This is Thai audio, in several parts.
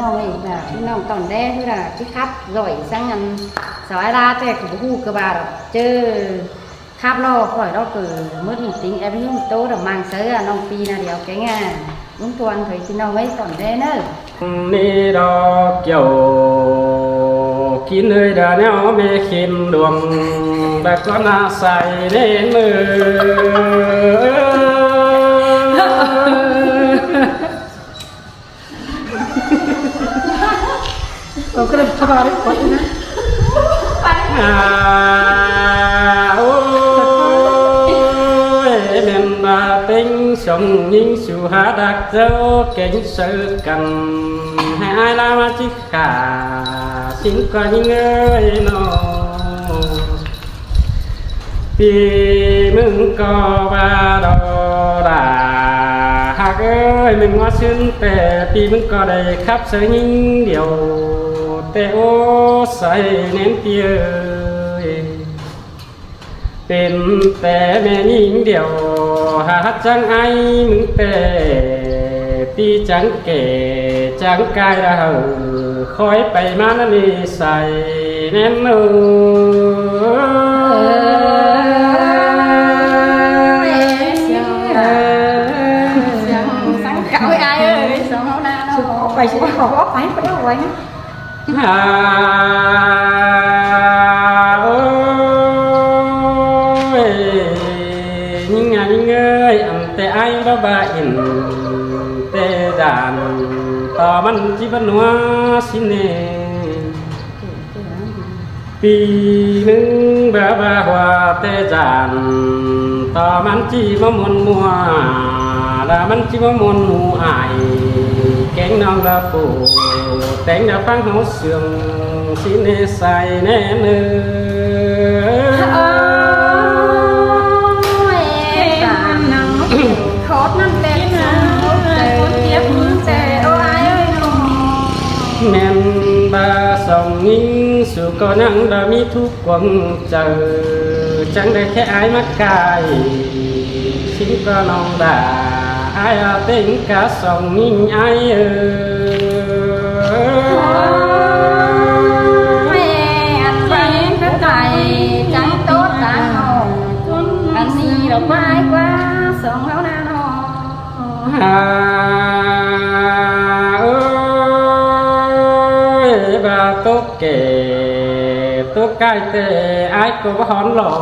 น้องấy làพี่น้องตอนแรกคือlà cái khắp rồi sang ngân sỏi ra thì cũng hu cơ bà rồi chứ khắp lo khỏi đó cứ mất hình tính em biết tố là mang sớ là nông phi là điều cái nghe đúng tuần thấyพี่น้องấy tอนแรกnữa ni đó kiểu kín nơi đã neo mê khim đường đã có na say nên mơ Kau kena sabar kuat na. Ôi mình mà tính sống những sự hạ đặc dấu cảnh sự cần hai la mà chỉ cả xin qua những người nó vì mừng có ba đồ đà hạc ơi mình ngó xuyên tè vì mừng có đầy khắp sở những điều tè ô say nén tiaเป็นแต่แม่ยิ่งเดียวหาจังไอ้มึงแต่ปีจังเก๋จังกายเราคอยไปมานั่นนี่ใส่แน่นเอPhải sẽ có phải đâu vậy? Nhưng anh ơi anh tê ai đó ba in tê đàn to bắn chỉ bắn hoa xin nè pi nâng ba ba hoa tê đàn to bắn chỉ mà muốn mua là bắn chỉ mà muốn mua ai kén non là phủ tén là phăng hấu sương xin nè say nè nơ men ba sòng nghinh sự có nắng đã mi thu quăng chờ chẳng để khẽ ai mắc cài xin có non đã ai tính cả sòng nghinh ai anh quen cái tài chẳng tốt đã hồng anh đi đâu mai quá sòng háo na tốt kể tốt cai tệ ai có hòn lò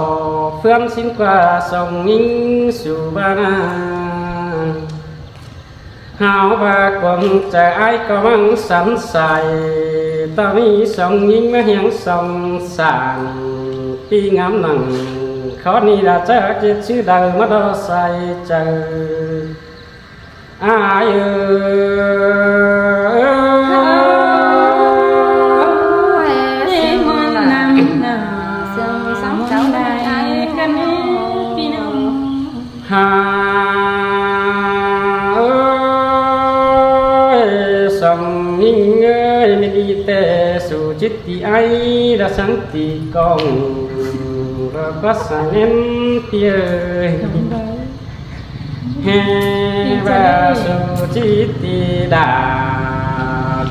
phương xin qua sông nghinh sù ba hào và quần trẻ ai có mang sẵn sài ta mi sông nghinh mà hiang sông sàn pi ngắm nằng khó ni là chắc chết chứ đời mà đó say chờ ai sông nghinh ơi mình đi tè sù chết thì ai đã sáng thì con rồi có sáng em tia hè và sù chết thì đã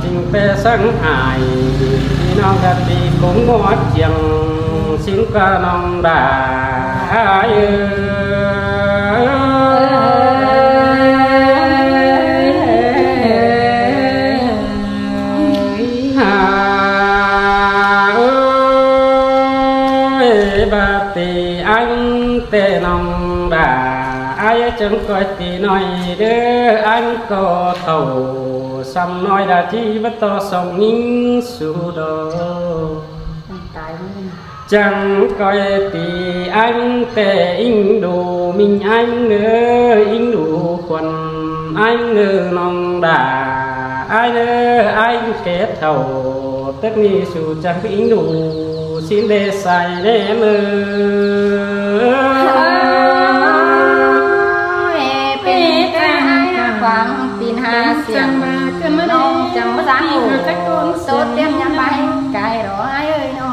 chính pe sáng ai non đã thì cũng ngó chiang xin qua non đã bà tì anh tê nòng đà ai chẳng coi tì nói đứa anh có thầu xăm nói đã chi bất to sông nín su đồ chẳng coi tì anh tê in đồ mình anh nữa in đồ quần anh nữa nòng đà ai nữa anh kết thầu tất ni su chẳng có in đồ xin để say để mơ pe ca quảng tin hà xiang nông chẳng có dáng ngủ tốt tiếng nhắn bay cái đó ai ơi nó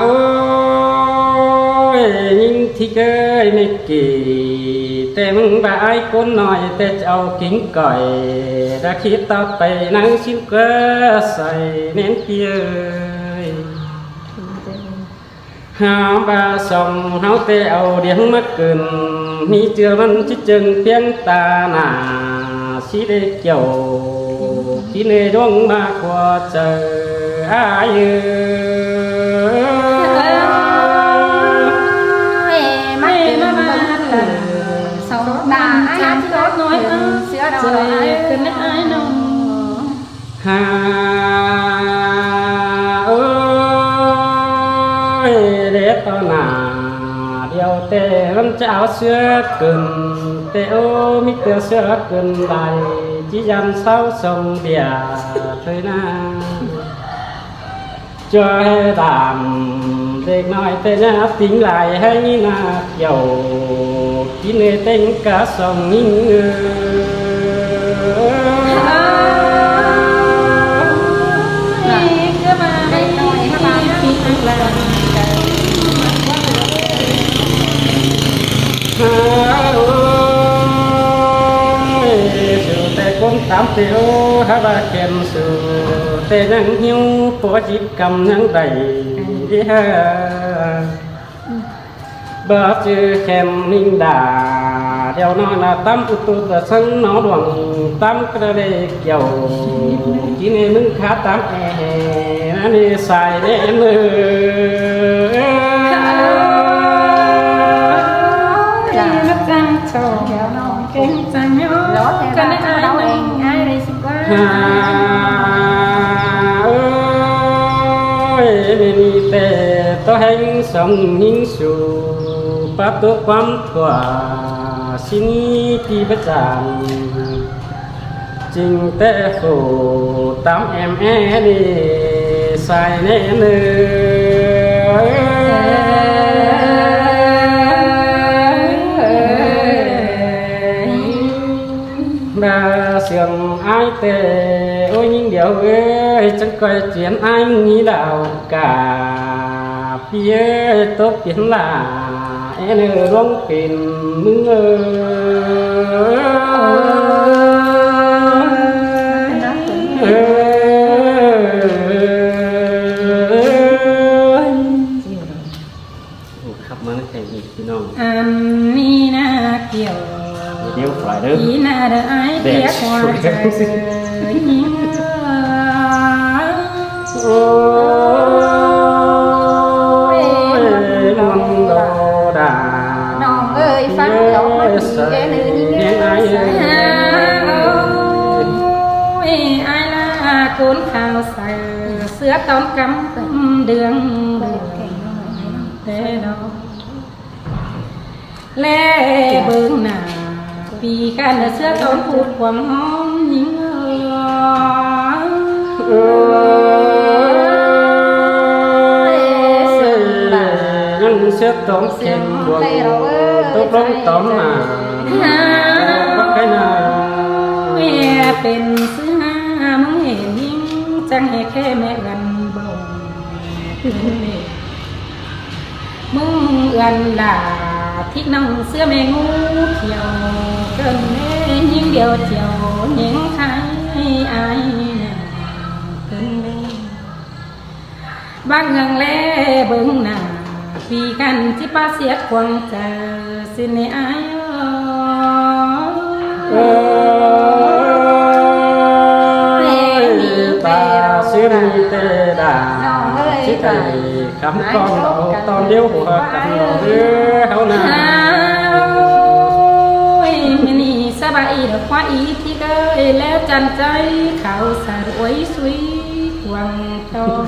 ôi nhưng thì cái này kỳ tem bà ai cũng nói tê cháu kính cõi đã khi ta tay nắng xin cơ say nén kia hao ba sông hao tê âu điếng mất cừn mi chưa vẫn chỉ chừng tiếng ta nà xí đê chiều khi nê đông ma qua chờ ai sau đó bà ai hát thì nói sữa đâu rồi cần biết ai đâu hà ơi để tao nà điều tê lắm cháo sữa cần tê ô mi tê sữa cần lại chỉ dàn sao sông bìa thôi na cho đàm để nói tên nhá tính lại hay na kiểu chỉ nề tên cả sông nhìn con tám tiêu hai ba kèm sự tê nắng hiu phó dịp cầm nắng đầy đi ha bờ chữ kèm ninh đà đeo nó là tám tu là sân nó đoàn tám cái đây kiểu chỉ nên nâng khá tám nó đi xài để em Kinh sang nhớ cái này ai đâu ai đây xin quá ơi mình tệ to hành sống hình su bắt tổ quam quả xin đi bất giản trình tệ khổ tám em đi sai nên ba sườn ai tệ ôi những điều ơi chẳng coi chuyện anh nghĩ đạo cả phía tốt tiếng là em ở đông tiền mừng khắp mà nó thành gì chứ non anh ni na kiểu điều phải đó ý na đợi ai biết qua trời nhớ ôi non đồ đà non ơi phát lỗ mất cái nữ nên ai ôi ai là cốn khao xài sữa tóm cắm tâm đường thế đó lẽ bướng nào vì cái là sữa tóm phút quầm hóng những nhân sẽ tóm kèm buồn tốt lắm tóm mà có cái nào mẹเป็นเสื้อมึงเห็นยิ่งจังให้แค่แม่กันบ่มึงเอื้อนด่าที่น้องเสื้อแม่งูเขียวเกินแม่ยิ่งเดียวเจียวยิ่งใครอายน่ะเกินแม่บางเงิงแลเบิ่งหน้าปีกันที่ป้าเสียควงเจอสิในอายta xuyên tê đà chỉ thầy cắm con đầu toàn điếu của cắm đầu đứa hậu nàoนี่สบายดอกว่าอีที่เกยแล้วจันใจเขาสาดไว้สุยหวังตอน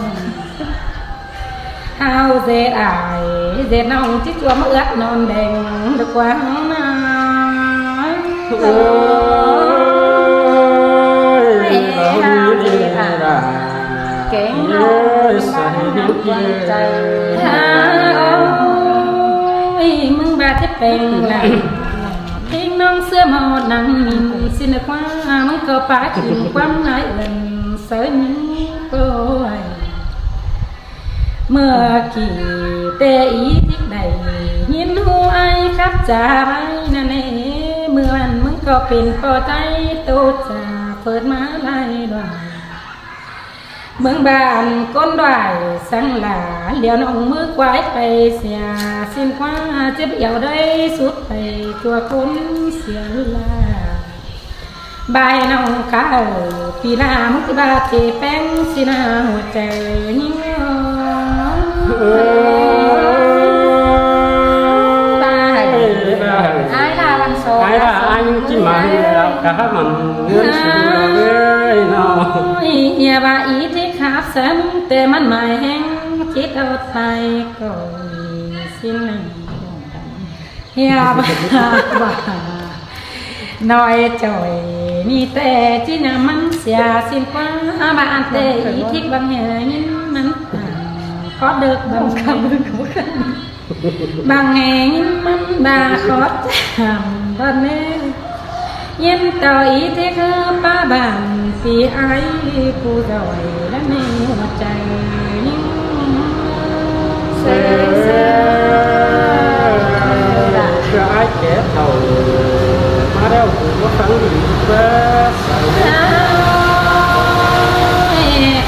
เฮาเจ็ดอายเจ็ดน้องที่ตัวมาเอื้อนอนแดงดอกว่านาkén ơi sai hiếu kia ôi mừng ba tiếp bèn là tiếng non xưa màu nắng nhìn xin được qua mừng cờ phá chìm quăng lại lần sới những tôi mưa kỳ tê ý thiết đầy nhìn hu ai khắp trà bay nè mưa ก็เป็นปอใจโตจะเปิดมาไล่ด้วยเมืองบ้านก้นด้วยสังหลาเหลียวน้องมือกวายไปเสียสิ้นคว้าเจ็บเอี่ยวได้สุดไปตัวคนเสียลาบายน้องข้าวปีลามุกบาเจแป้งสินาหัวใจยิ่งai là anh chỉ mà là cả mình ngưỡng sừng với nóอย่าว่าอีที่ขาบซ้ำแต่มันหมายแห้งคิดเอาไปก่อนสิ้นหนึ่งอย่าบ้าน้อยจ่อยนี่แต่ที่น่ะมันเสียสิ้นฟ้าบ้านแต่อีที่บางแห่งมันขอเด็กบางคำบางแห่งมันบาขอจำบ้านแม่ยิ้มต่ออีที่คือป้าบ้านปีไอ้ผู้ดอยและในหัวใจยิ่งเสียcho ai kẻ thầu mà đâu cũng có phản gì về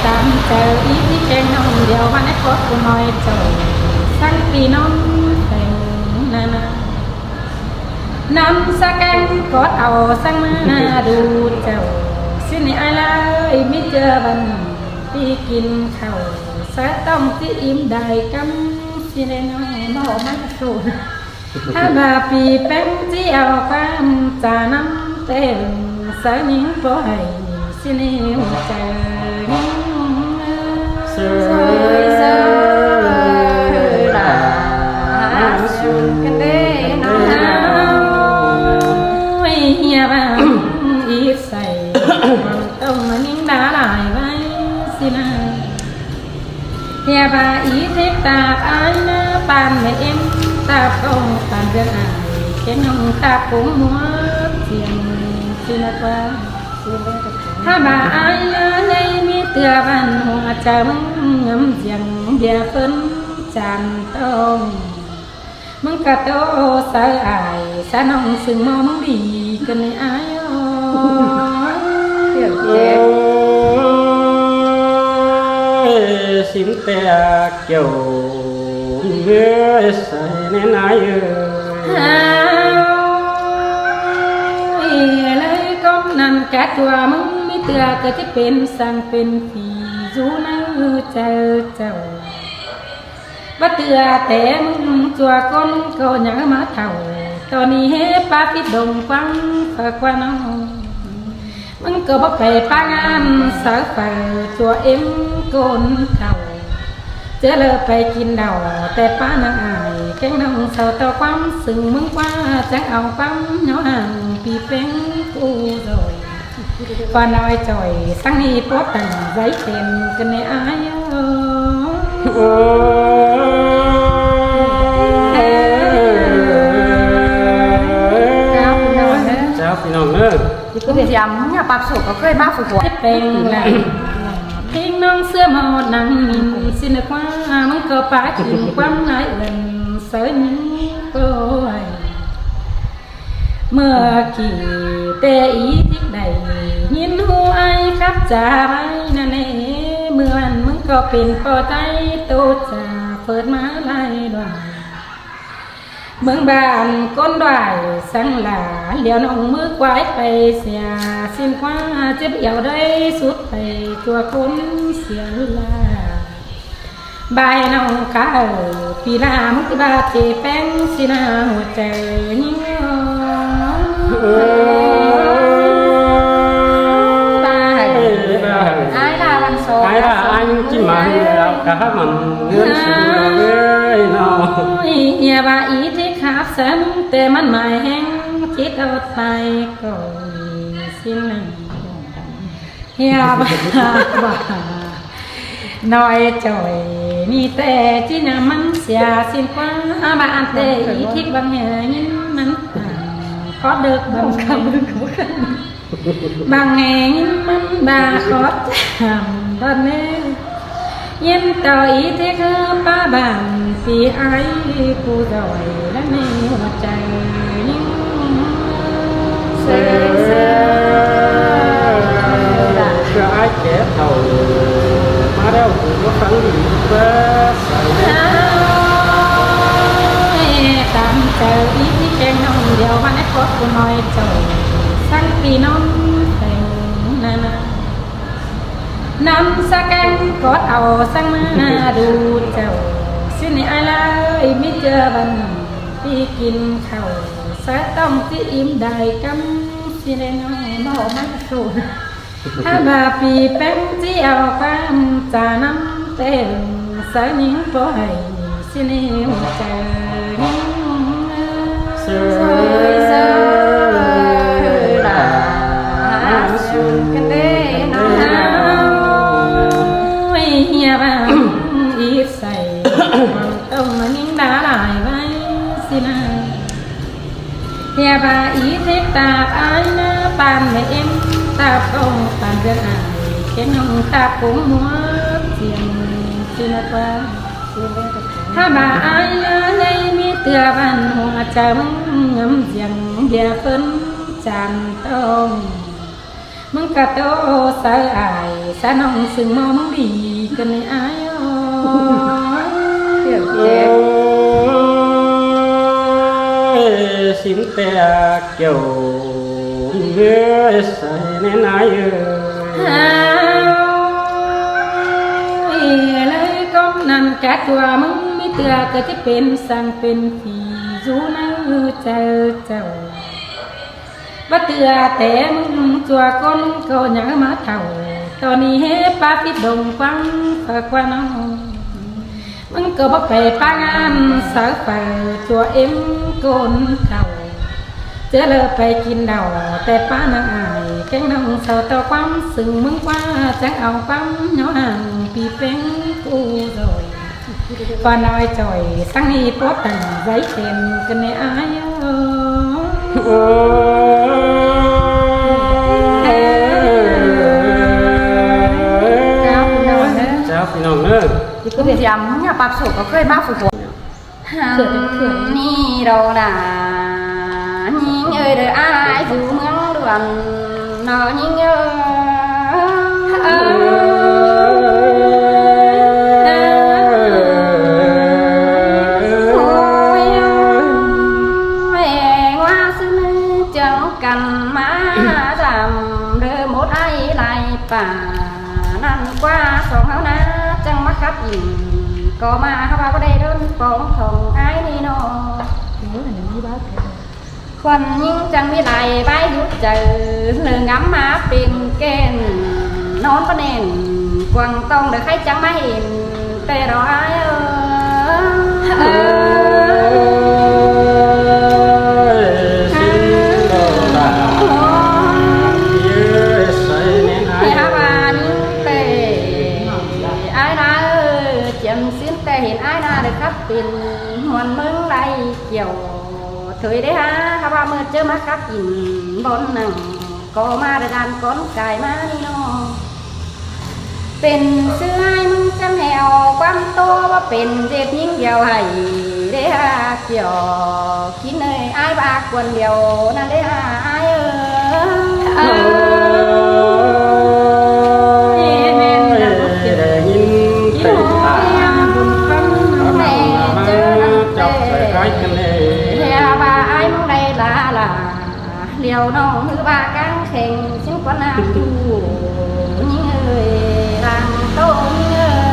tạm chờ ýที่แกงน้องเดียววันนี้พบกูน้อยเจ้าสังปีน้องแต่งนาน้ำสักแกงกอดเอาสังมาดูเจ้าสินี่อะไรไม่เจอบันปีกินข้าวสะต้องที่อิ่มได้กำสิได้น้อยมาออกมาสูดถ้าบาปีแป้งที่เอาความจาน้ำเต็มสายนิ้งปล่อยสินี่หัวใจสวยสวยหลาสุนกันเด้น้องเฮียบ้างอีใส่ต้องมานิ่งด่าหลายไว้สินะเฮียบ้าอีเทคตาอายนะปานไม่เอ็มตาคงปานเรื่องอายแค่น้องตาผมหัวเสียงสินะว่าถ้าบ้าอายนะในมีเตือบันหัวใจมึงงำเสียงเบียเพิ่นจานต้องมึงกะโตสายอายสาน้องซึ่งมองมึงดีกันในอายเดี๋ยวเจ็บxin te kiểu người say nên aiเลยก้มนั่นกะตัวมึงมีเตือก็จะเป็นสั่งเป็นผีอยู่ในใจเจ้าว่าเตือแต่มึงจัวก้นก็ยังมาเท่าตอนนี้เฮป้าพิดงฟังฝากว่าน้องมึงก็บอกไปป้างานสาวฝ่ายตัวเอ็มก้นเท่าเจอเลยไปกินเดาแต่ป้านางอายแข้งน้องเศร้าต่อความซึ่งมึงว่าจะเอาความเหงาห่างปีเป็นกูโดยป้าน้อยจ่อยสังนี้ป๊อตังไว้เต็มกันในอายพี่น้องเนอะที่ก็พยายามเนี่ยปากสุกก็เคยมาฝึกหัวเป็นแหละเพลงน้องเสื้อหมอนังมินสินึกว่ามันก็ปากินความนายเอิญเสยนิ้วโป้ยเมื่อกี่แต่อีทิศใดยินหูไอครับจ่าไว้นั่นเองเมื่อวันมึงก็เป็นปอใจโตจ่าเปิดมาไล่ด้วยเมืองบ้านก้นด้วยสังหลาเหลียวน้องมือกวายไปเสียสิ้นคว้าเจ็บเอี่ยวได้สุดไปตัวคนเสียลาบายน้องข้าวปีลามุกบาเจแป้งสินาหัวใจยิ่งai là anh chỉ mà là cả mình ngưỡng sừng với nó อย่าว่าอีที่ขาบซ้ำแต่มันหมายแห้งคิดเอาไปก่อนสิ้นหนึ่งอย่าบ้าน้อยจ่อยนี่แต่ที่น่ะมันเสียสิ้นฟ้าบ้านแต่อีที่บางแห่งมันขอเด็กบางคำบางแห่งมันบาขอจำบ้านแม่ยิ้มต่ออีที่คือป้าบ้านปีไอ้ผู้ดอยและในหัวใจยิ่ง cho ai kẻ thầu mà đeo cũng có phấn gì bớt tạm chờ ý chí khen nông điều văn ép cốt của nói trời sang vì non thành nana năm sa canh cốt ảo sang ma đủ chầu xin ai lại biết chưa bằng đi kinh khẩu sẽต้องที่อิ่มได้กำสิได้น้อยบ่มาสูถ้าบาปีแป้งที่เอาความจาน้ำเต็มสายนิ้งปล่อยสินิ้วใจสลาสุนกันเด้น้องเฮียบ้างอีฟใส่ต้องมานิ้งด่าหลายไว้สินะเฮียบ้าอีเทคตาอายนะปานแม่เอ็มตาปองปานเดือนอายแค่น้องตาปุ๋งหัวเสียงสินะว่าถ้าบ่าอายนะในมีเตือบ้านหัวใจมึงงำเสียงเบียเพิ่นจานต้องมึงกะโตสายอายสะน้องซึ่งมองดีกันในอายเดี๋ยวเจ็บ xin te kiểu người say nên aiเลยก้มนั่นกะตัวมึงมีเตือก็จะเป็นสั่งเป็นผีจูนั่งเจอเจ้าว่าเตือแต่มึงตัวก้นก็ยังมาเท่าตอนนี้เฮ้ป้าพิดงฟังฝากว่าน้องมึงก็บอกไปป้างานสาวฝ่ายตัวเอ็มก้นเข่าเจอเลยไปกินเดาแต่ป้านางอายแข้งน้องเศร้าต่อความซึ่งมึงว่าจะเอาความย้อนปีเป็นกูโดยป้าน้อยจ่อยสังนี้ปวดตันใจเต็มกันในอายchào phi nong nữa thì cứ việc làm nhà bạc sổ có cây bác phục vụ ni đâu là nhìn ơi đời ai dù mướn đoàn nó nhìn qua sòng háo ná chẳng mắc khách gì có màเขาcó đây đơn phóng thòng ai đi nóคนยิ่งจังวิไลใบยุดเจอเรื่องงำมาเป็นแกนนอนก็แน่นกวางต้องเดี๋ยวใครจังไม่เห็นแต่รอไอ้เป็นหวนเมืองไรเกี่ยวเถยได้ฮะข้าว่าเมื่อเจอมาคับกินบนหนังก็มาได้ดานก้อนกายมานี่น้องเป็นเสื้อให้มึงจังแหวความโตว่าเป็นเจ็บยิ่งเดียวให้ได้ฮะเกี่ยวคิดเลยไอ้บากวนเดียวนั่นได้ฮะไอ้เลี้ยวน้องมือบ้ากางแข่งฉันก็น่าดูยิ่งเอ่ยรังโตยิ่งเอ่ย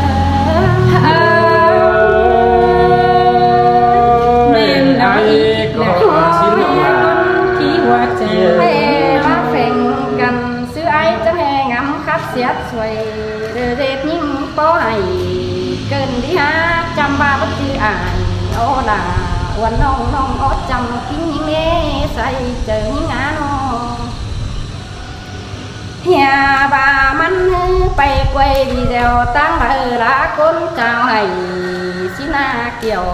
เมนดาอีกแล้วที่หัวใจให้มาแข่งกันซื้อไอ้จะแห่งำคับเสียสวยเดือดยิ่งป้อยเกินที่ฮะจำว่าบัดชื่ออ่านโอ้ล่ะวันน้องน้องอดจำกินยิ่งเล่ใส่เจอยิ่งงานเฮียbàมันไปกวยดีเดียวตั้งแต่ละคนเจ้าให้สินาเกี่ยว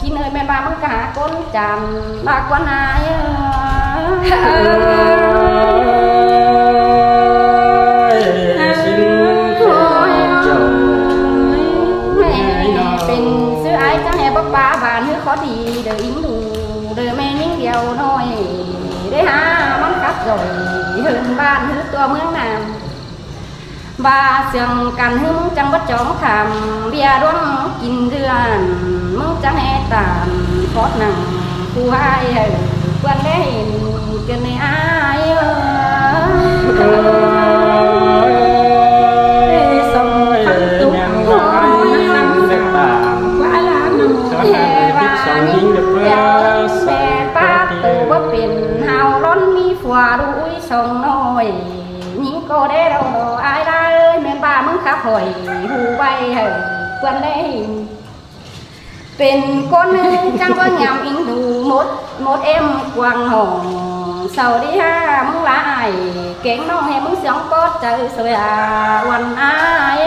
กินเอ้ยแม่บ้ามันกะคนจำลากวันนายเป็นซื้อไอ้จังแห่บ๊อบบ้าบานเฮ้ยขอดีเดี๋ยวอิงดูเดี๋ยวแม่นิ่งเดียวหน่อยได้หามันกะ บ้านหรือตัวเมืองนามบาเสียงกันหึงจังวัดจองคำเบียร์ร่วงกินเดือนมึงจะให้ตามพอดหนังผู้ให้ควนได้เห็นกันในอายส่งพันตุกหอยนั่งสาวว่าลาหนู แค่ว่านิ่งเดียวแม่ป้าตัวว่าเป็นเฮาร้อนมีฝัวดุยส่งน้อยยิ่งก็ได้เราดออายได้แม่ป้ามึงขับหอยหูใบควนได้เป็นคนจังว่าหยำอิงดูหมดเอ็มกวางหงsau đi haมึงlà ai kén nó hayมึงsống có trời sưởi quanh ai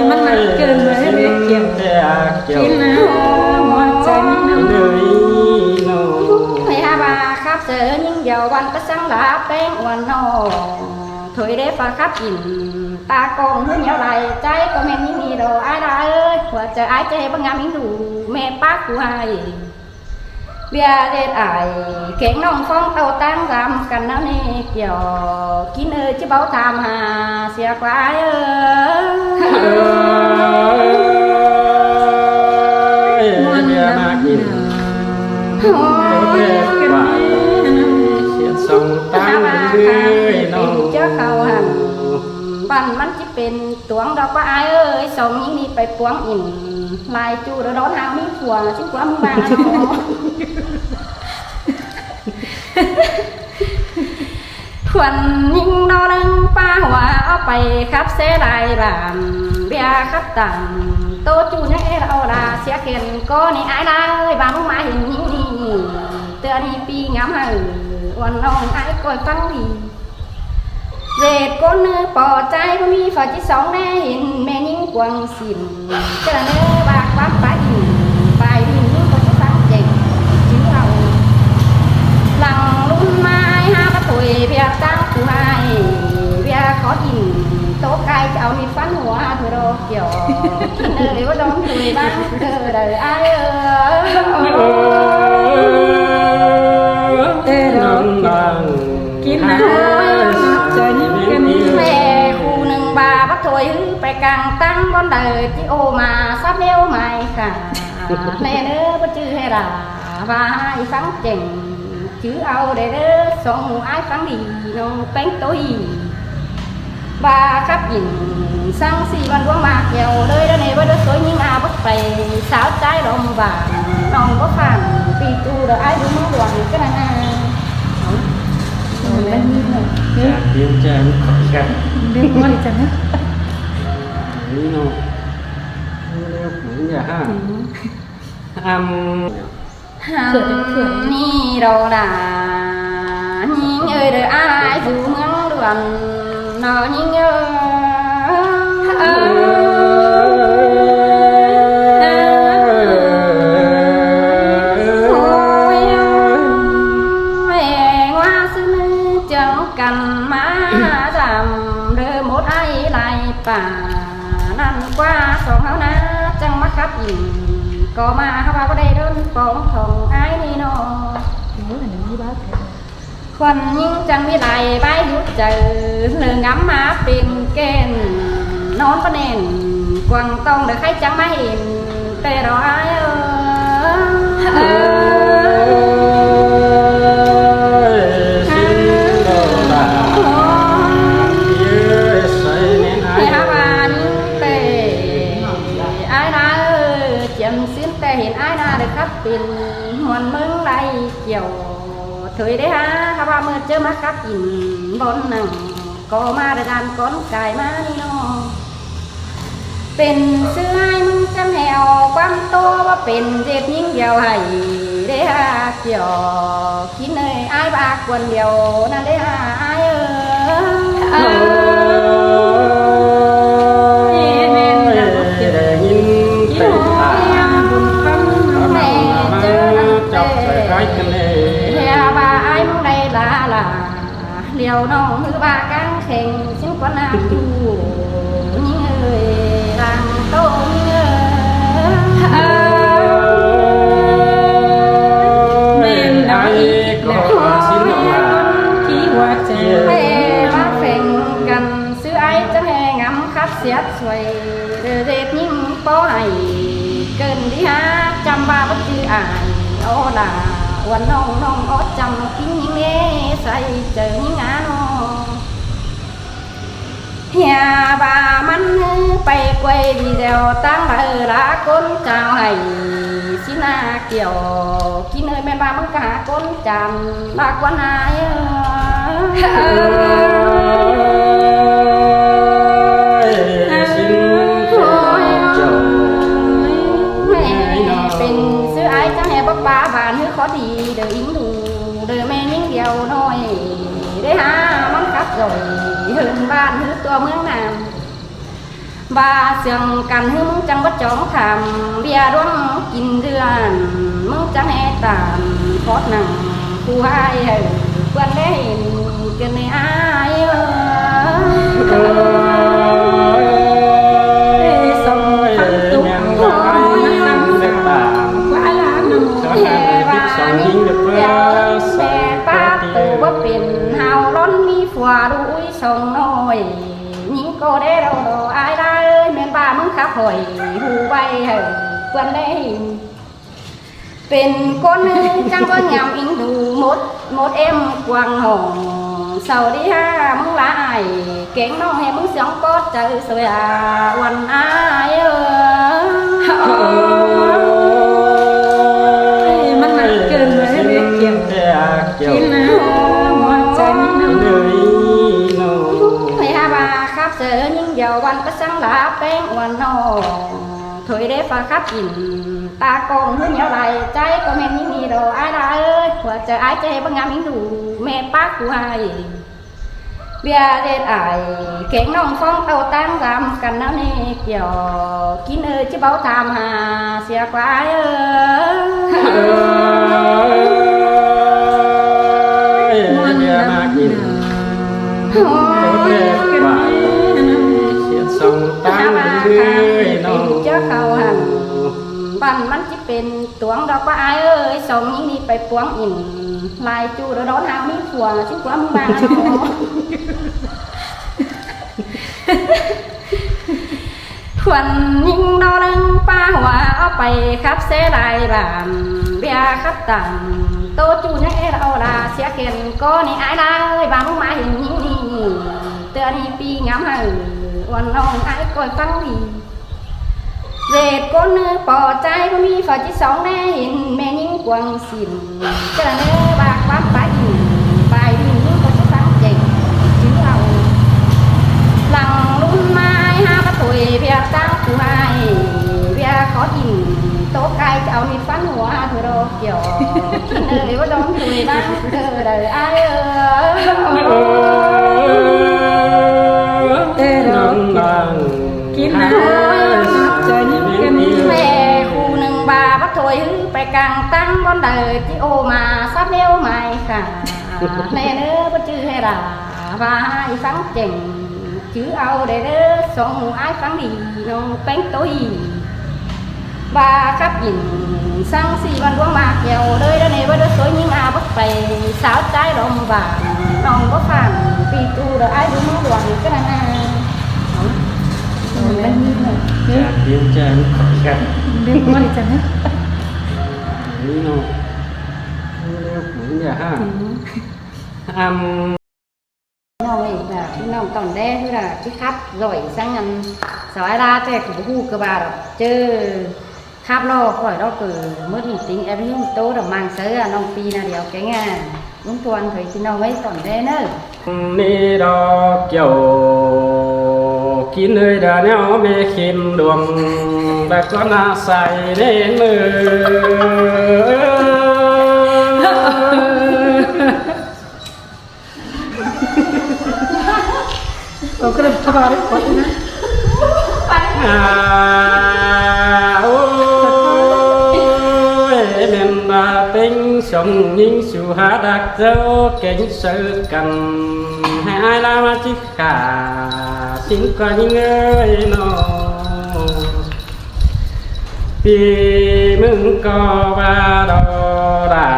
มันหนักเกินไปเรียกเกี่ยวกินนะหัวใจมันน้ำ hay ha bà khắp sợ nhưng giàu quanh có sáng lá bén quanh nó thôi để pha khắp nhìn ta còn hướng nhau lại trái có men những gì đồ ai đã ơi quả trời ai chơi bằng ngắm những đủ mẹ bác của ai bia đệt ai kén nông phong tàu tăng giảm cần nó nè kiểu kín ơi chứ báo tham hà xe quá ai cho khâu hành bànมันจะเป็นตวงดอกว่าไอ้เอ้ยส่งยิ่งนี่ไปปวงอินลายจูเดี๋ยวร้อนหางมีผัวชิ้นกว่ามึงบ้างขวัญยิ่งดอนึงป้าหัวเอาไปครับเสียดายบานเบียครับต่างโตจูนี่เราละเสียเขียนก็นี่ไอ้ได้บางมึงมาเห็นยิ่งนี่เตือนนี่ปีงามหายวันน้องไอ้คอยฟังดีเด็กคนนึงปอใจก็มีฝ่ายที่สองแน่เห็นแม่ยิ่งกวางสินเจอเนื้อบากวัดไปหินไปหินก็จะฟังเจ๋งชื่อเราหลังรุ่นไม้หาประตุยเพียตั้งผู้ให้เพียขอหินโต๊ะไก่จะเอามีฟันหัวเธอโดนเกี่ยวกินเลยว่าโดนตุยบ้างเธอเด้อไอ้กินนะใจยิ่งกันนี่ แม่คู่หนึ่งบาบัดถอยไปกลางตั้งบนเดินที่โอมาซับเลี้ยวไม่ค่ะแม่เนื้อบ่ชื่อให้ด่าว่าให้ฟังเจ๋งชื่อเอาđể đỡส่งaiฟังดีน้องเป็นtốiบาครับยินsang si văn quang mạc dầu đời đó này với đứa tối nhưng à bất phải sáo trái đồng vàng non có phản vì tu được ai cũng muốn đoàn cái này bên như này điều tra khỏi gặp bên ngoài chẳng hếtนี่เนาะเรียกเหมือนอย่าห้านี่เราด่ายิ่งเอ้ยเด้ออ้ายอยู่เมืองเดือนนอยิ่งเอ้ป่านั่นกว่าสองเฮานะจังมาครับอีกก็มาเขาว่าก็ได้เดินปองของไอ้นี่เนาะคนยิ่งจังมีไหลใบยุดเจอเลืองงำมาเป็นเกณฑ์นอนก็เน่นกวางต้องเดี๋ยวใครจังมาเห็นแต่เราไอ้เป็นหวนเมืองไรเกี่ยวถอยได้ฮะข้าว่าเมื่อเจอมากับอินบนหนังก็มาได้ดานก้อนไก่มานี่น้องเป็นเสื้อให้มึงจำแหวความโตว่าเป็นเจ็บยิ่งเดียวให้ได้ฮะเกี่ยวคิดเลยไอ้บากคนเดียวนั่นได้ฮะไอ้เลี้ยวน้องมือบากางแข่งชิ้นกว่านาดูยิ่งเอ่ยรังโตยิ่งเอ่ยเมนดาอี หัวใจ แม่มาเฟ่งกันซื้อไอ้จะแห่งำคับเสียดสวยเดือดยิ่งป้อยเกินที่หาจำว่าบ่ชื่ออายโอ้ล่ะวันน้องน้องอดจำกินยิ่งเน่ใส่เจอยิ่งงานอเฮียbàมันไปกวยดีเดียวตั้งละcon chào hay xin kiểu khi nơi bên ba măng cả con chàm là quan haiเป็นซื้อไอ้จะให้บ๊อบบ้าบานให้ขอดีเดี๋ยวอิงดูเดี๋ยวแม่ยิ่งเดียวน้อยได้หามันกลับrồi hơn ban hứa tua mướn nam ba sương cằn hứa mướn chẳng bất chóng thảm bia đoán kín đường mướn chẳng e tàn phót nặng khu hai hờ quan lẽ hình cần này ai sông phân tục năm quá lá nồng hè ba nín xe ba từ bất biển hào lón mi phùa đuôi sông nôi những cô đế đâu đồ ai đã ơi men ba mướn khắp hồi hù bay hờ quan lẽ hình เป็นคนจังว่างามอิงดูmột em quàng hồng sầu đi haมึงละไอเก่งน้องให้มึงเสียงก็เจอสวยวันอายมันเกินเลยเรียกเกี่ยวกินนะหัวใจมันเหนื่อย ให้ฮาบาครับเจอยิ่งเดียววันก็สังลาแป้งวันนอถอยได้ฟ้าครับอินตากองเพื่อนเหนียวไหลใจก็แม่ยิ่งมีดอกอ้ายได้เอ้ยหัวใจอ้ายใจบางงามยิ่งดูแม่ป้ากูให้เบียเด็ดอ้ายเก่งน้องฟ้องเต่าตั้งรำกันแล้วนี่เกี่ยวกินจะเบาทำหาเสียกว่าอ้ายเอ้ย มันมากิน เจ้าเขาหันบันมันจะเป็นตวงดอกว่าอ้ายเอ้ยส่งยิ่งนี่ไปปวงอินลายจูโดนหามีผัวชิ้นผัวมึงบ้านทวนยิ่งดอนึงป้าหัวเอาไปครับเสลายบานเบียครับตังโตจูนักเอเราลาเสียเกินก็นี่อ้ายได้บางมึงมาเห็นยิ่งนี่เตือนนี่ปีงามหันวันน้องอ้ายคอยฟังดีเด็กคนนึงปอใจก็มีฝ่ายที่สองแน่เห็นแม่ยิ่งกวางสินจะเนื้อบากวับไปอินไปดินก็จะฟังเจ๋งชื่อเราหลังรุ่นไม้ห้าประตูเบียตั้งผู้ให้เบียขออินโต๊ะไก่จะเอามีฟันหัวเธอรอเกี่ยวกินเลยว่าโดนตุยบ้างเธอเลยอ้ายกินนะใจยิ่งกันแม่คู่หนึ่งบาบัดถอยไปกลางตั้งบนเดยที่โอมาซับเลี้ยวไม่ค่ะแม่เนื้อบัดชื่อให้ด่าว่าให้ฟังเจ๋งชื่อเอาđểเด้อส่งอ้ายฟังดีน้องแป้งตุ้ยบาครับยินสังสีวันดวงมากเกี่ยวเลยแล้วเนี่ยว่าเด้อสวยยิ่งอาบัดไปสาวใจลมบานน้องก็ฟังปีตูเด้ออ้ายดูมือดวงก็นั่นน่ะเป็นยิ่งเลย Điều chán khỏi gạch เรียกว่าอะไรจังนะ Lý nô Liêu cũng nhà haน้องเองlàน้องตอนแรกคือlà cái khắp rồi sang ngân sỏi ra thì cũng hu cơ bà rồi chứ khắp lo khỏi đó cứ mất hình tính em hiếm tố là mang sớ àน้องปีlà điều cái nghe đúng tuần thì chịน้องấy tอนแรกnữa Nê đo kiểu Kín hơi đà nhau mê khìm đường Bà con à xài nên mơ Có cái đập vào đấy, có thế ôi mình là tính sống những sự hát đặc dấu kính sự cần hai ai la mà chỉ cả xin qua những người nó vì mừng có ba đò đà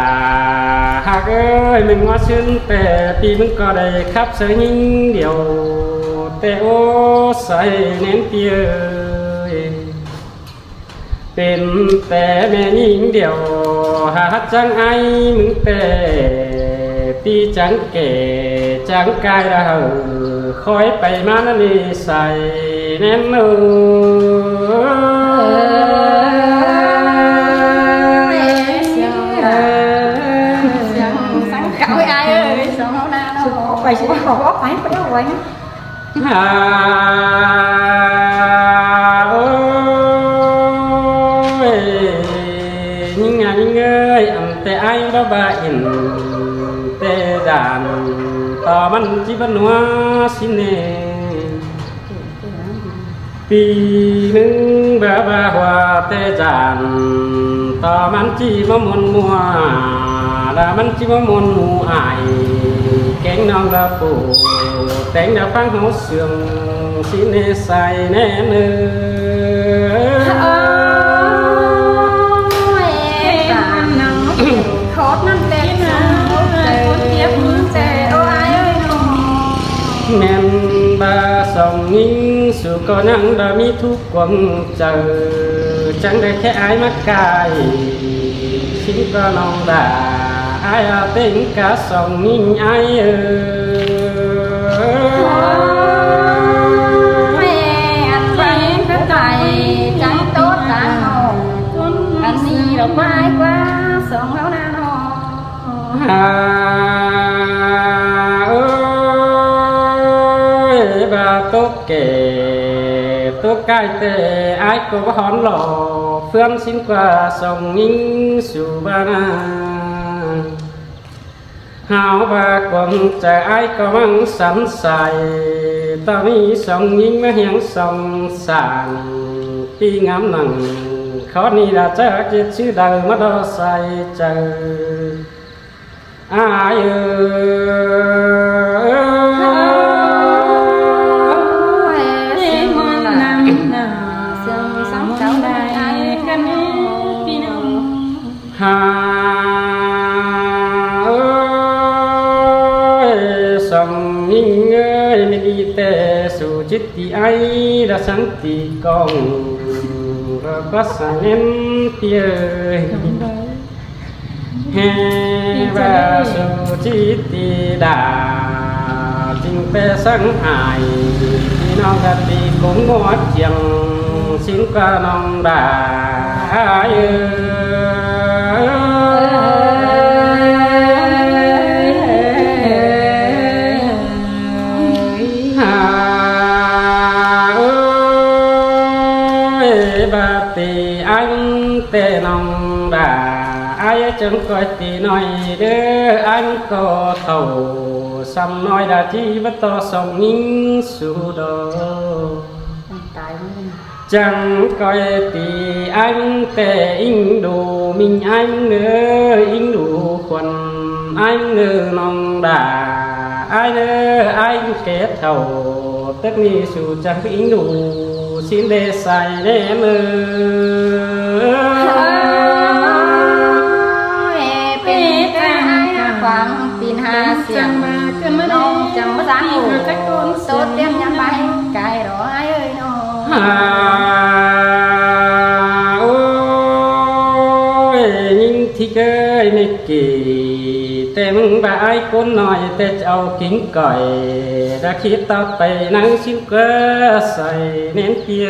hát เอ้ยมึงว่าชื่นแต่ปีมึงก็ได้ขับเสยยิ่งเดียวแต่โอ้ใส่เน้นเปียเป็นแต่แม่ยิ่งเดียวหาจังไอ้มึงแต่ปีจังเก๋จังกายระเหอคอยไปมานั่นนี่ใส่แน่นเอไปสิขอบอกไปไปเอาไว้ โอ้ยยิ่งงานยิ่งเอ้ยอันแต่ไอ้บ้าบ้าอินแต่ด่านต่อมันจีบนัวสิเนปีหนึ่งบ้าบ้าว่าแต่จานต่อมันจีบมวนมัวแล้วมันจีบมวนมูอายแกงน้องละปูแต่งดาวฟังหัวเสื่อมสิเนใส่แน่เนื้อโคตรนั่นเด็กนะแต่คนเทียบมือแต่โอ้ยน้องแม่นบาสองยิ่งสู่ก็นั่งดามีทุกความเจอจังได้แค่อายมากายสิ่งก็น้องด่าอายเต็งกะสองยิ่งอายแม่อันไปก็ใจจังโต๊ดตาหองอันนี้ดอกไม้กว่าสองแล้วนะน้องเอ้ยบาตุ๊กเก๋ตุ๊กไก่เตะอายก็หอนหล่อเพื่อนสิ้นกว่าสองยิ่งสู่บ้านหาวบากวงใจไอ้ก็มังสันใสตอนนี้สองยิ่งมาเหียงสองสางปีงามหนังเขานี่ละเจ้าเจ็ดชื่อดังมาดอใส่เจออายมันนำหนาเสียงสองเจ้าได้กันพี่น้องหาสองยิ่งเอ้ยไม่ดีแต่สู่จิตที่ไอ้ละสันติกองเราก็สานเน้นเตียเฮบาสู่จิตที่ดาจึงเปสังหายพี่น้องกันดีคงงดเจียงสิ่งก็น้องดาแต่น้องด่าไอ้จังคอยตีน้อยเด้ออันก็เท่าซ้ำน้อยดาที่วัดต่อสองยิ่งสู่ดอจังคอยตีอันแต่อิงดูมิงอันเนื้ออิงดูควันอันเนื้อน้องด่าไอ้เนื้อไอ้เกศเท่าtất ni su chẳngอิงดูxin để sai để mơเป็นความปีนหาเสียงน้องจังมาสร้างหูโตเตี้ยมยามไปไก่รอไอ้เอ้ยน้องโอ้ยยิ่งที่เคยไม่กี่แต่มึงบ่ายคนหน่อยแต่จะเอากิ้งก่อยđãคิดต่อไปนั่งชิมเกลือใส่เน้นเพีย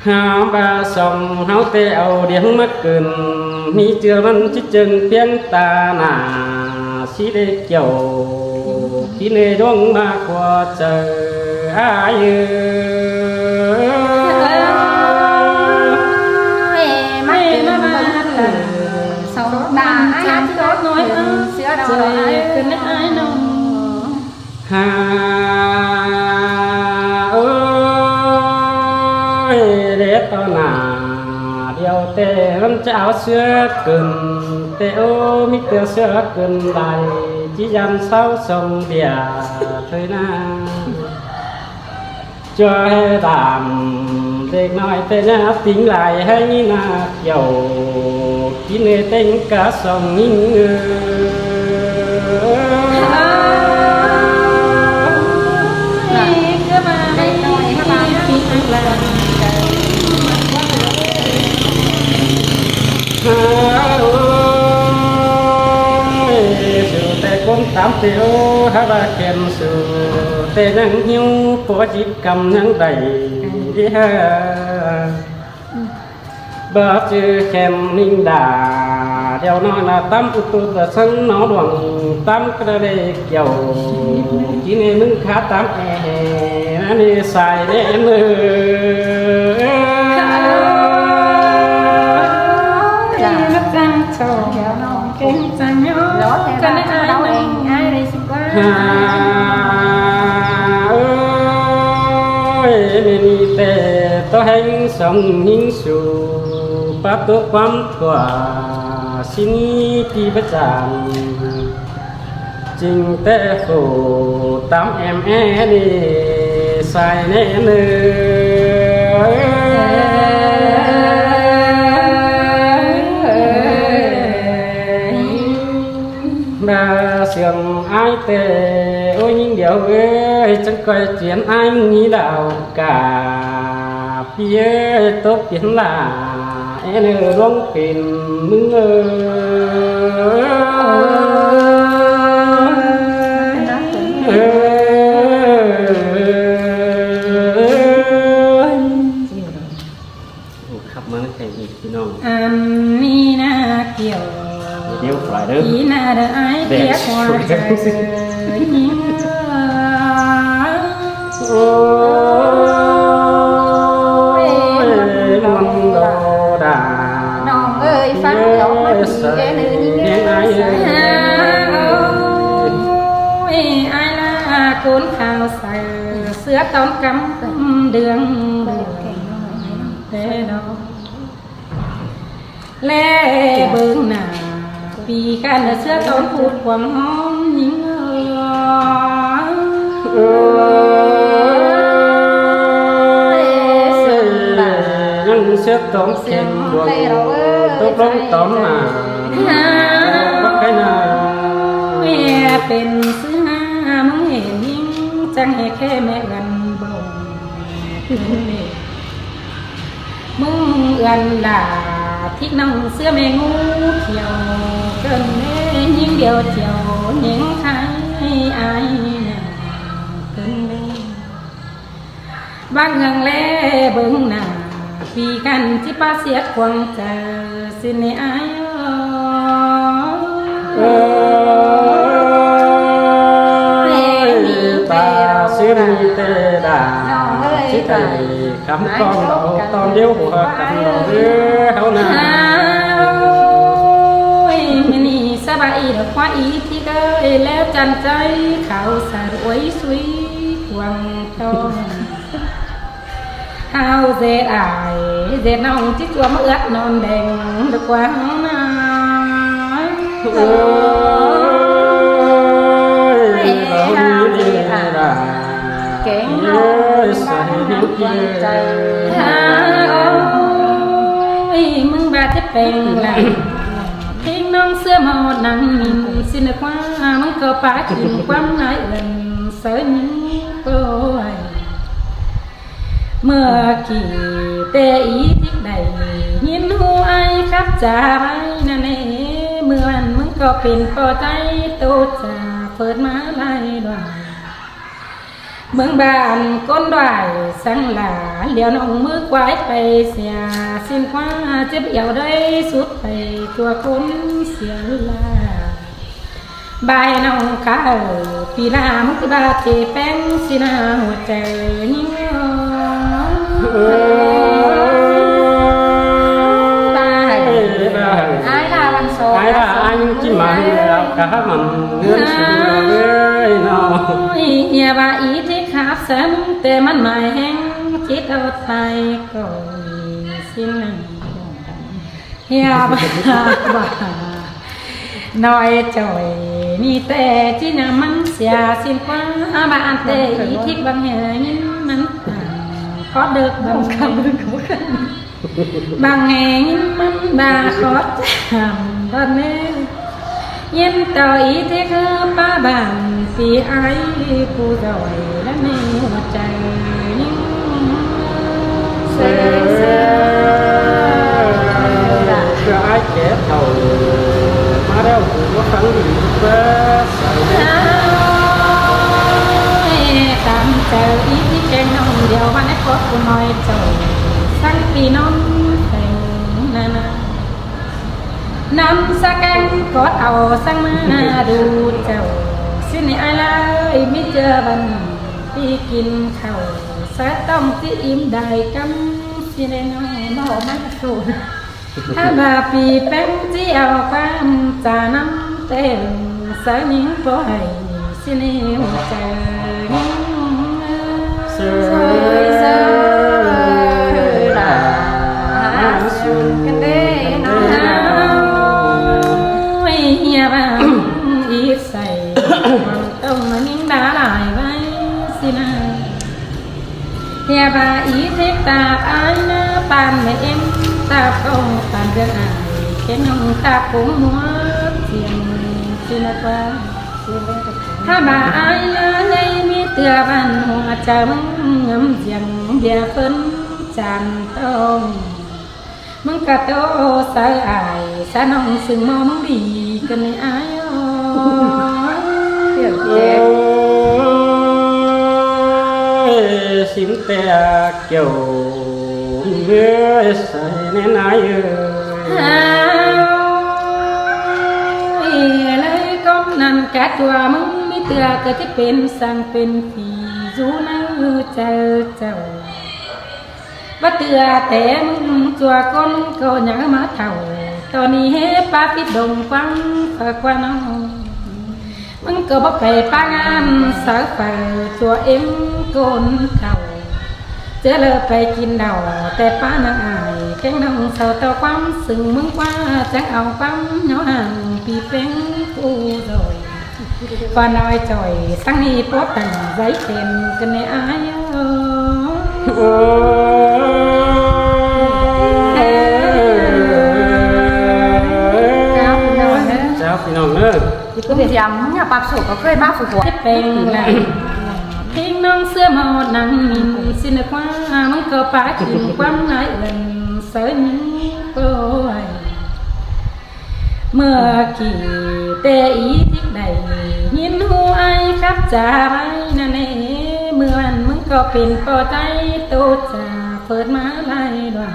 หาบาสองเฮาเตเอาเดียงมาเกินมีเจือมันชิจึงเพียงตาหนาสีเด็กเกี่ยวที่ในดวงมากกว่าเจออายุไม่มาสองดาไอ้ที่รถน้อยเสือดาวขึ้นไอ้น้องหาโอ้ยเด็ดตอนหนาเดียวแต่มันจะเอาเสือเกินแต่โอ้มิเตอเสือเกินใดจียันเศร้าทรงเดียเธอหน้าช่วยตามเด็กน้อยแต่หน้าติ้งไหลให้หน้าเกี่ยว chỉ nề tên cả sông nhìn con tám tiêu hai ba kèm sự tê nắng hiu có dịp cầm nắng đầy đi ha bờ chữ kèm ninh đà đeo nói là tám tu là sân nó đoàn tám cái đây kiểu chỉ nên đứng khá tám nó đi xài để em Kinh sang nhớ cho nên ai đâu ai đây xin qua ơi mình tệ to hành sống những sự bắt tốt quắm quả xin đi bất giảm trình tệ phổ tám em đi sai nè ba xiềng ai tệ ôi những điều ơi chẳng coi chuyện anh nghĩ đạo cả phía tốt tiếng là em luôn tìm mừng khắp mà nó thành gì chứ non anh ni na kiểu điều phải đó ý na đợi ai biết qua trời những lòng đồ đà non ơi phát lỗ mắt cái nữ những ai ai là cốn khao xài sữa tóm cắm đường thế đó lẽ bưng nào vì can là sữa tóm phụt quầm hóm những nhân sẽ tóm kèm buồn tốt lắm tóm mà có cái nào mẹเป็นซื้อมามึงเห็นยิ่งจังให้แค่แม่กันบ่มึงเอื้อนด่าทิกน้องเสื้อแม่งูเขียวเกินแม่ยิ่งเดียวเจียวเหนียงไทยอายน่ะเกินแม่บางเงิงแลเบิ่งหน้าปีกันที่ป้าเสียควงเจอสิในอายta xin tê đà chỉ thầy cắm con đậu con điếu của cắm đậu háo nàoนี่สบายดอกว่าอีที่เกยแล้วจันใจเขาสาดไว้สุยหวังตอนเฮาเจ็ดอายเจ็ดน้องที่ตัวมาเอื้อนอนแดงดอกว่านาเก่งน้องบ้านหวังใจมึงบาดจะเป็นไรทิ้งน้องเสื้อหมดนังนินสินกว่ามึงก็ปาขิมความนายเอินเสือนิ้งโป้ยเมื่อกี่เตอีทิกใดยินหูไอครับจ่าไรนั่นเองเมื่อวันมึงก็เป็นปอใจโตจ่าเปิดมาไล่ด้วยเมืองบ้านก้นด้วยสังหลาเหลียวน้องมือกวายไปเสียสิ้นคว้าเจ็บเอี่ยวได้สุดไปตัวคนเสียลาบายน้องข้าปีลามุกบาเทแป้งสินาหัวใจยิ่งai là bằng số ai là anh chỉ mà cả mình ngưỡng xin với nó nhà bà ý thích hát sớm tê mắt mày hẹn chết đâu tay còi xin nàng nhà bà nói trời ni tê chỉ nhà mắn xà xin quá bạn tê ý thích bằng hè nhìn mắn khó được bằng cầm bằng ngày mắm bà khó chạm đơn mê yên tờ ý thế cứ ba bàn vì ai cô rồi đã mê một trời nhưng ai kẻ thầu mà đâu có khẳng định cảm chờ ý thì trên nông điều mà nét có của mọi trời sang vì non thành nana năm xa canh có tàu sang mana đủ chầu xin ai lại biết chưa bằng đi kinh khẩu sẽ tông tí im đài cắm xin em nó mắt sụn ha bà vì bém tí ao quan trà năm tên sẽ những phố hay xin em chờ rồi giờ là cái đấy nó nhà bà ít say bằng tông mà những đá lại vai xin ai nhà bà ý thế ta ai na bàn mẹ em ta không bàn việc ai cái nông ta cũng muốn tiền xin qua ha bà ai na đây mi tựa bàn hoa trắng ngắm giang bia phấn tràn tông mừng cả tô sai ai sa nông sừng mong đi cần ai xin te kiểu mưa say nên ai lấy con nằm cả chùa mừng mi tựa cáiที่เป็นsangเป็นผีdù nào chờ chờ bắt tựaแต่มึงจัวก้นก็ยังมาเท่าตอนนี้เฮป้าพิดดงฟังฝากว่าน้องมึงก็บอกไปป้างานสาวฝาจัวเอ็มก้นเท่าเจอเลยไปกินเดาแต่ป้านางอายแข้งน้องเสาต่อความสึงมึงว่าจังเอาความเหงาห่างปีเป็นกูโดยว่าน้อยจ่อยสังนี้พบแต่ใจเต็มกันในอายพี่น้องเนอะ thì cứ việc làm nhà bạc sổ có khơi bác phục vụ เป็นแหล่งทิ้งน้องเสื้อหมอนังมินสินกว่ามันก็ปากินความนายเอินเสยนิ้วโป้ยเมื่อกี่แต่อีทิศใดยินหูไอครับจ่าไว้นั่นเองเมื่อวันมึงก็เป็นปอใจโตจ่าเปิดมาไล่ด้วย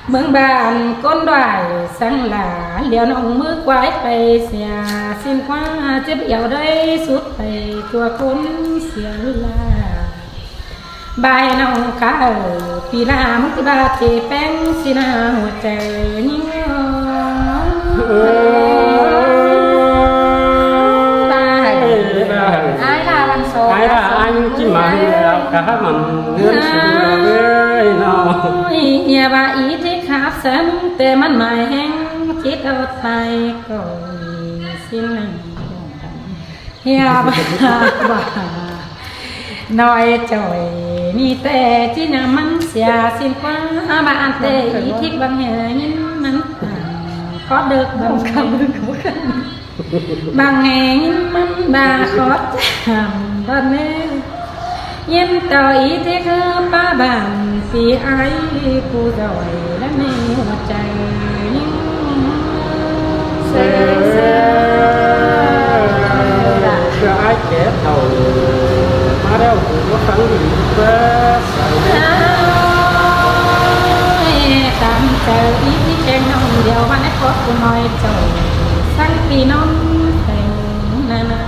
เมืองบ้านก้นด้อยสังหลาเหลียวน้องมือกวายไปเสียสิ้นคว้าเจ็บเหี่ยวได้สุดไปตัวคนเสียลาบายน้องข้าปีลามุกบาเจแป้งสินาหัวใจยิ่งai là bằng số ai là anh chỉ mà cả mình ngưỡng xin với nóอย่าว่าอีที่ขาบซ้ำแต่มันหมายแห้งคิดเอาไปก่อนสิ้นหนึ่งอย่าบ้าน้อยจ่อยนี่แต่ที่น่ะมันเสียสิ้นกว่าบ้านแต่อีที่บางแห่งยินมันขอเด็กบางคำบางแห่งยินมันบาขอจำบ้านแม่ยิ้มต่ออีที่คือป้าบ้านปีไอ้ผู้ดอยและไม่หัวใจยิ่งเสียai kẻ thầu mà đâu có khẳng định cảm chờ ýที่trên nông điều mà nét có của mọi trời sang vì non thành nana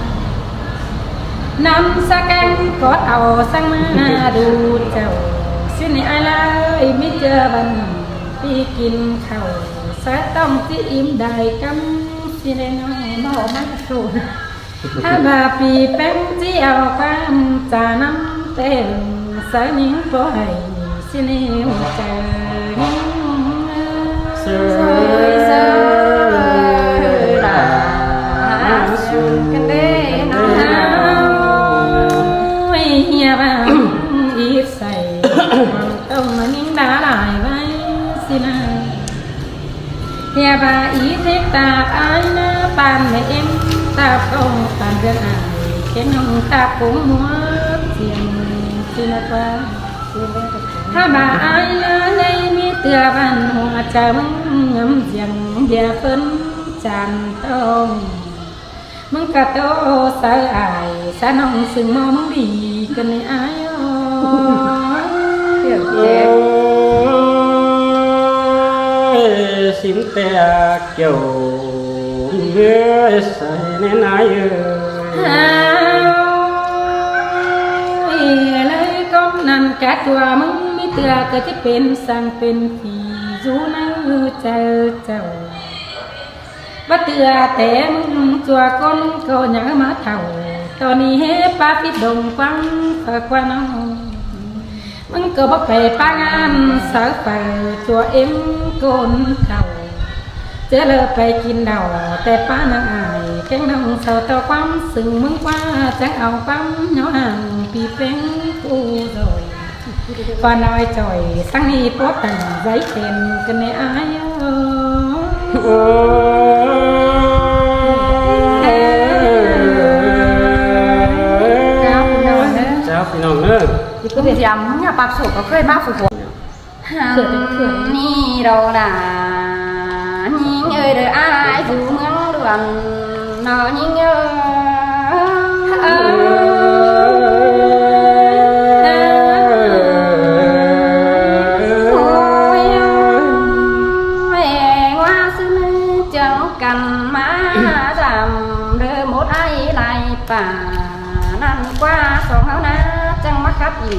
năm xa canh có tàu sang mana đủ chầu xin ai lại biết chưa bằng đi kinh khẩu sẽ tông tí im đài cắm xin em nó mắt sụn ha bà vì bém tí ao quan trà năm tên sẽ những phố hay xin em chờ rồi giờ là cái đấy nó nhà bà ít say bằng tông mà những đá lại tàn mẹ em ta không tàn việc ai khiến ông ta cũng muốn tiền xin quaถ้าบ่าอายในมีเตือบ้านหัวใจมึงงำเสียงเบียเพิ่นจานต้องมึงกะโตสายอายสาน้องซึ่งมองมึงดีกันในอายเดี๋ยวเจ็บ xin te kiểu người say nên aiเลยก้มนั่นกะตัวมึงมีเตือก็จะเป็นสั่งเป็นผีอยู่ในใจเจ้าบ่เตือแต่มึงตัวคนก็ยังมาเท่าตอนนี้เฮป้าพิดดงฟังฝากว่าน้องมึงก็บ่ไปป้างานสาวไปตัวเอ็มโกนเก่าเจอเลยไปกินเดาแต่ป้านางอายแข้งน้องเศร้าต่อความซึ่งมึงว่าจะเอาความเหงาห่างปีเป็นกูโดยพอน้อยจ่อยสังนี้ปวดตันใจเป็นกันในอายchào phi nong nữa thì cứ việc làm nhà bạc sổ có khơi bác phục vụ ni đâu là nhìn ơi đời ai dù ngắn đường nó nhìn qua sòng háo ná chẳng mắc khắp gì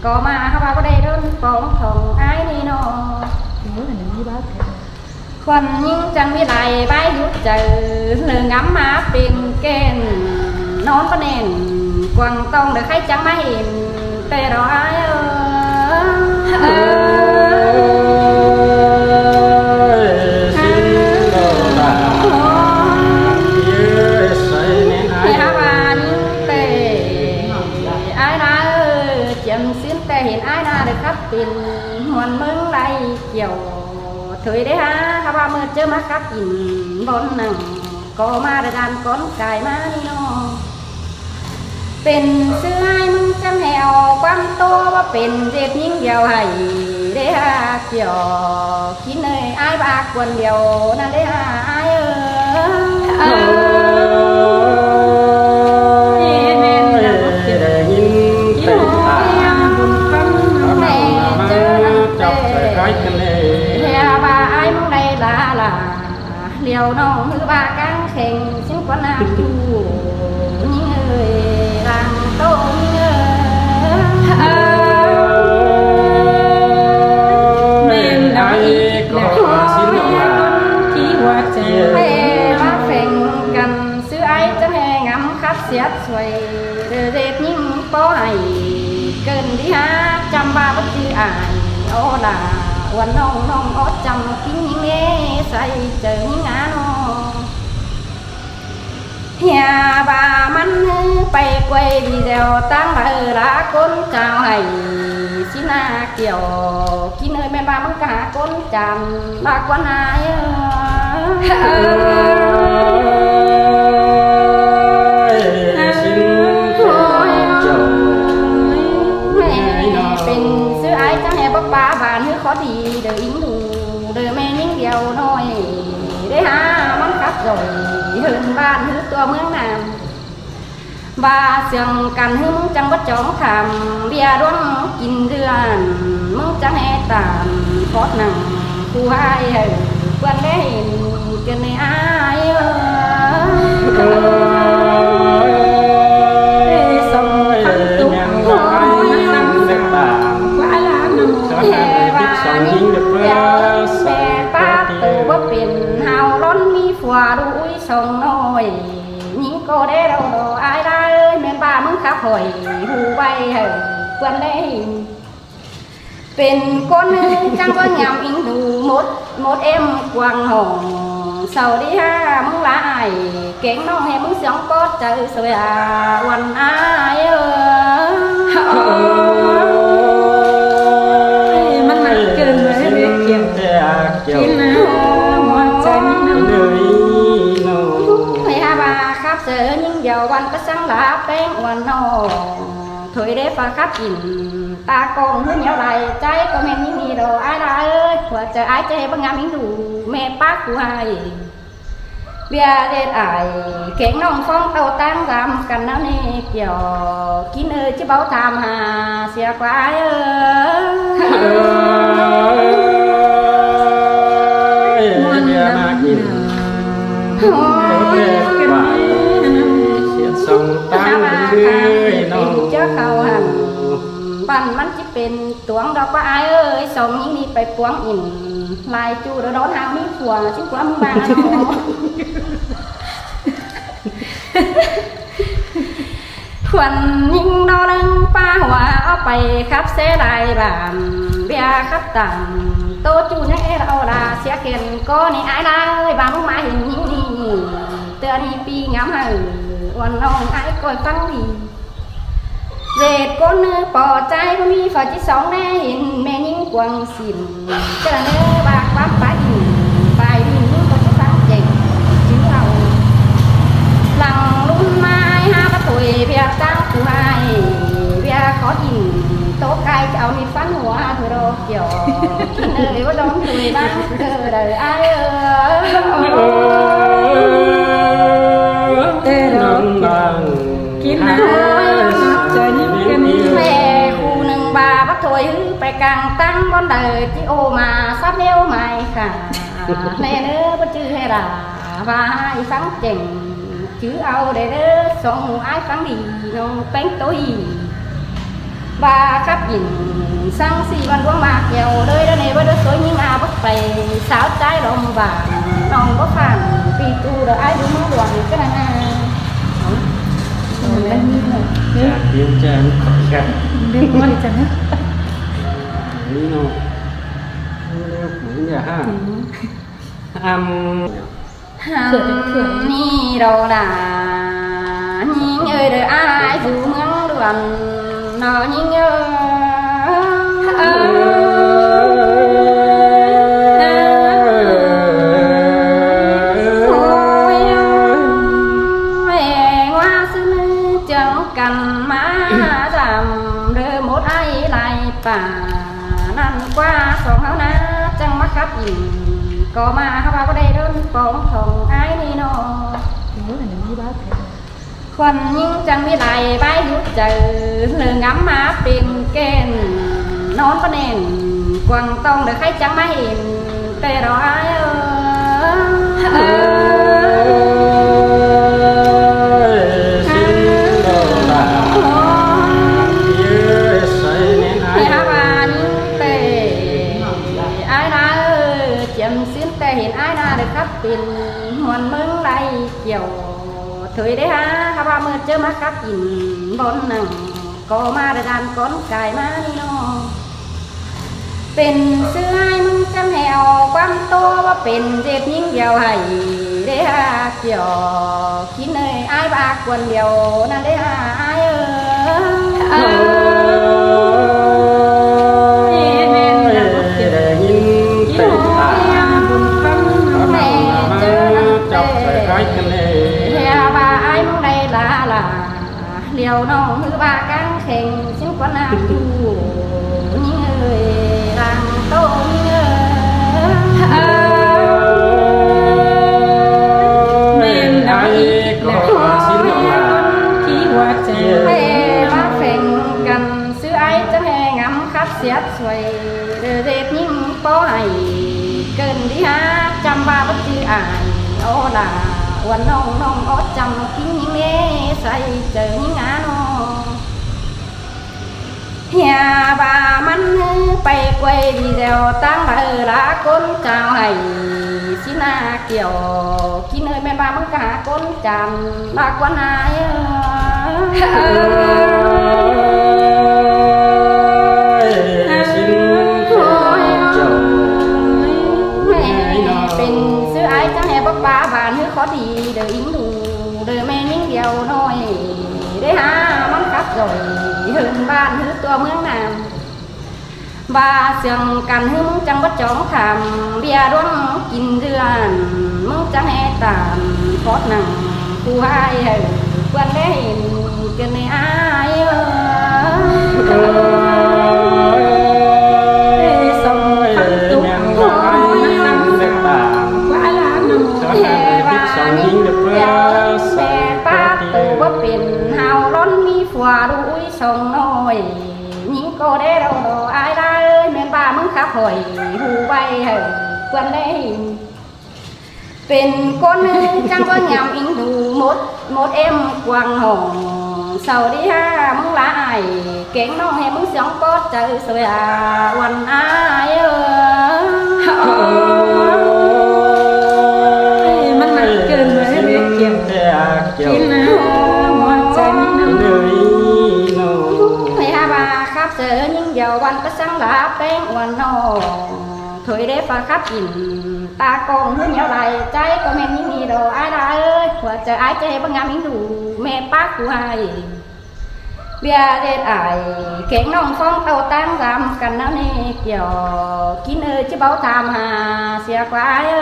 có mà không có đây đơn bóng thòng ai đi nó khoan nhưng chẳng biết lại bãi rút chờ lờ ngắm má bên kèn nón có nền quăng tông được khách chẳng máy hình tê đó ai hiện ai na được khắp tiền hoàn mừng đây chiều thời đấy ha các ba mươi chơi mắt khắp nhìn bốn nằng có ma được ăn con cài má đi nó เป็นเสื้อให้มึงจำแหวความโตว่าเป็นเจ็บยิ่งเดียวให้ได้หาเกี่ยวคิดเลยไอ้บากวนเดียวนั่นได้หาไอ้เลี้ยวน้องมือบากางแข่งฉันก็น่าดูยิ่งเอ่ยรังโตยิ่งเอ่ยเมนดอยก็สิ้นว่าที่ว่าใจให้มาแข่งกันซื้อไอ้จะแห่งำคัดเสียดสวยเดือดยิ่งป้อให้เกินที่หาจำว่าบ่ชื่ออายโอ้ล่ะวันน้องน้องอดจำกินยิ่งเงี้ยใส่เจอยิ่งงานเฮียbàมันไปกวยดีเดียวตั้งบ่ละคนเจ้าให้สินาเกี่ยวกินเอ้ยแม่บ้ามึงกะคนจำบากวันหายเป็นซื้อไอ้จังแห่บ่ป้าบ้านขอดีเด้ออิงดูเด้อแม่ยิ่งเดียวน้อยได้หามันคับrồi hơn ban hứa tua mướn nam ba sườn cành hứa muốn chẳng bất chóng thảm bia đoán kín rườn muốn chẳng e tàn phót nặng khu hai hờ quan đấy cái này ai sông thăng tục năm quá lá năm xe ba từ bất biển hào đón mi phòa đuôi sông nồi những cô đế đâu đồ ai ra ơi men baมึงขับหอยหูใบเหอควนได้เป็นคนจังก็ยำอิงดูหมดเอ็มกวางหงเสาดีฮะมึงละไอเก่งน้องให้มึงเสียงก็เจอสวยวันอายมันมันเกินเลยเกี่ยวกินนะหมดใจมันเลย chiềuวันก็sáng lá bénวันนอthôi để pha khắp nhìn ta còn hướng nhau lại trái có men những gì đồ ai đã ơi quả trời ai chơi bằng ngắm miếng đủ mẹ bác của ai bia đệt ai kén nòng phong tàu tăng giảm cần nó nè kiểu kín ơi chứ báo tham hà xe qua ai ơi bia mà kín sông tăng người nông cho khâu hànhบันมันจะเป็นตวงดอกว่าไอ้เอ้ยส่งยิ่งนี่ไปปวงอินลายจูโดนหางมีผัวชิ้นกว่ามึงบางนะขวัญยิ่งดอนึงป้าหัวเอาไปครับเสลายบานเบียครับต่างโตจูนี่เราละเสียเกินก็นี่ไอ้ได้บางมึงมาเห็นยิ่งนี่เตือนนี่ปีงามหายวันน้องไอ้คอยฟังดีเด็กคนนึงปอใจก็มีฝ่ายที่สองแน่เห็นแม่ยิ่งกวางสินเจ้าเนื้อบากปั๊บไปหินไปหินก็จะฟังเจ๋งจิ้งเราหลังรุ่นไม้หาประตูเพียบตั้งผู้ให้เพียขอหินโต๊ะไก่จะเอามีฟันหัวเธอโดนเกี่ยวกินเลยว่าโดนตุยบ้างเธอเด้อไอ้น้องบางกินนะแม่คู่หนึ่งบาบัดถอยไปกลางตั้งบนเดินที่โอมาซับเลี้ยวไม่ค่ะแน่เนื้อบ่ชื่อให้ด่าว่าให้ฟังเจ๋งชื่อเอาเด้อส่งไอ้ฟังดีน้องเป็นตัวบาครับยินsang xì văn quang bạc kèo đời đó này với đứa tối nhưng à bắt phải sáo trái đồng vàng nòng có phản vì tu được ai đúng mong đoàn cái này lên như này điều chán khỏi gặp đi qua đi chẳng hết đi nó cũng nhà ha ni đâu là nhìn ơi đời ai dù mướn đoàn nó nhìnนั่นกว่าสองเฮานะจังมาครับยิงก็มาเขาว่าก็ได้เดินปองของไอ้นี่เนาะคนยิ่งจังมีไหลใบยุดเจอเลืองงำมาเป็นเกณฑ์นอนก็เน่นกวางต้องเดี๋ยวใครจังมาเห็นแต่รอไอ้เป็นหวนเมืองไรเกี่ยวถอยได้ฮะข้าว่าเมื่อเจอมากับอินบนหนังก็มาได้ดันก้นไก่มานี่น้องเป็นเสื้อให้มึงจำแหวความโตว่าเป็นเจ็บยิ่งเดียวให้ได้ฮะเกี่ยวคิดเลยไอ้บากคนเดียวนั่นได้ฮะไอ้เลี้ยวน้องมือบากังแข่งชิ้นกว่านาดูยิ่งเอ่ยรังโตยิ่งเอ่ยเมนดาอีกแล้วชิ้นออกมาที่หัวใจเฮ้มาแข่งกันซื้อไอ้จะแหงงำคับเสียสวยเดือดยิ่งป้อยเกินที่ฮะจำว่าบัดจืออ่านโอ้ล่ะวันน้องน้องอดจำกินยิ่งเล่ใส่เจอยิ่งงานอเฮียบามันไปกวยดีเดียวตั้งละก้นเจ้าให้สินาเกี่ยวกินเอ้ยแม่บามันกะก้นจำบากวันนายเป็นซื้อไอ้จังแห่บักบาบานขอดีเดี๋ยวอิงดูเดี๋ยวแม่ยิ่งเดียวน้อยได้หามันกลับrồi hơn ban hứa tua mướn nam ba sườn cành hứa muốn chẳng bắt chóng thảm bia đoán kín dườn muốn chẳng hề tàn phót nặng ผู้ให้quan đấy cái này ai sông phân tục năm năm quá lá nồng hè và những xe ba từ bắp biển hào lon mi phòa đuôi sông nồi những cô đế đâu đồ ai đã ơi miền ba mừng khắp hồi hù bay quan đấy เป็นคนจังว่างามอิงดูหมดเอ็มกวางหงเสาดีห้ามึงละไอเก่งน้องให้มึงเสียงก็เจอสวยวันอายมันเกินเลยเรียกเกี่ยวกินนะหัวใจมันนั่งเลย ให้ฮาบาครับเจอยิ่งเดียววันก็สังลาแป้งวันนอถอยได้ปะครับอินตากองเพื่อนเหนียวไหลใจก็แม่ยิ่งมีดอกอ้ายได้เอ้ยหัวใจอ้ายใจบางงามยิ่งดูแม่ป้ากูให้เบียเด็ดไอเก่งน้องฟ้องเต่าตั้งรำกันแล้วนี่เกี่ยวกินจะเบาทำหาเสียกว่าเอ้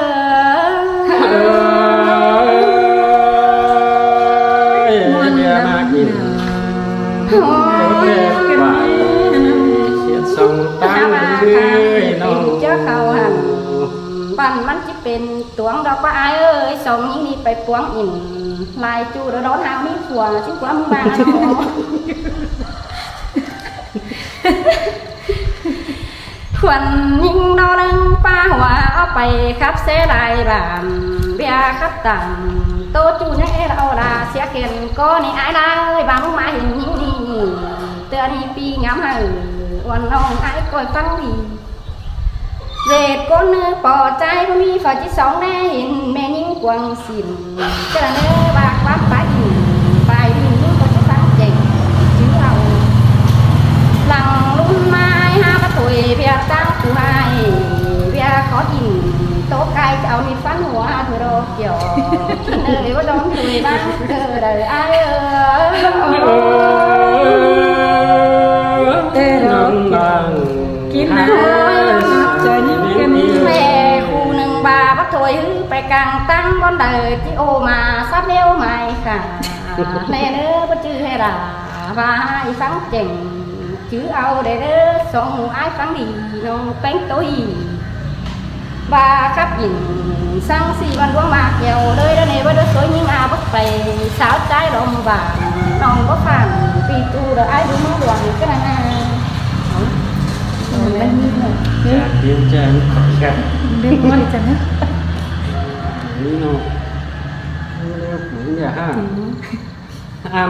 ย มันมากิน เจ้าเขาหันปั่นมันจะเป็นตวงดอกว่าอ้ายเอ้ยส่งยิ่งนี่ไปปวงอิ่มลายจูร้อนหาวมีผัวชิ้นผัวมึงบ้านทวนยิ่งดอนึงป้าหัวเอาไปครับเสลายบานเบียครับต่างโตจูยังเอเราลาเสียเขียนก็นี่อ้ายได้บางมึงมาเห็นยิ่งนี่เตือนนี่ปีงามให้วันน้องอ้ายคอยฟังดีเด็กคนนึงปอใจก็มีฝ่ายที่สองแน่เห็นแม่ยิ่งกวางสินจะเนื้อบากวับไปอินไปดินยิ่งก็จะฟังเจ๋งชื่อเราหลังลุ่มไม้ห้าประตูเบียตั้งผู้ให้เบียขออินโต๊ะไก่จะเอามีฟันหัวเธอรอเกี่ยวกินเลยว่าร้องคุยบ้างเธอได้อ้ายกินนะใจยิ่งกัน แม่คู่หนึ่งบาบัดถอยไปกลางตั้งบนเดินที่โอมาซับเลี้ยวไม่ค่ะแม่เนื้อบัดชื่อให้ด่าว่าให้ฟังเจ๋งชื่อเอาđểเด้อสองไอ้ฟังดีน้องเป็นตัวบาครับยินสังสีวันดวงมากเกี่ยวเลยแล้วเนี่ยว่าเด้อสวยยิ่งอาบัดไปสาวใจลมบานน้องก็ฟังปีตูเด้อไอ้ดูมือดวงก็นั่นน่ะมันมีหมด Tiếng chân khỏi gạt Đêm qua đi chẳng hết Lý nô Lý nô cũng nhà ha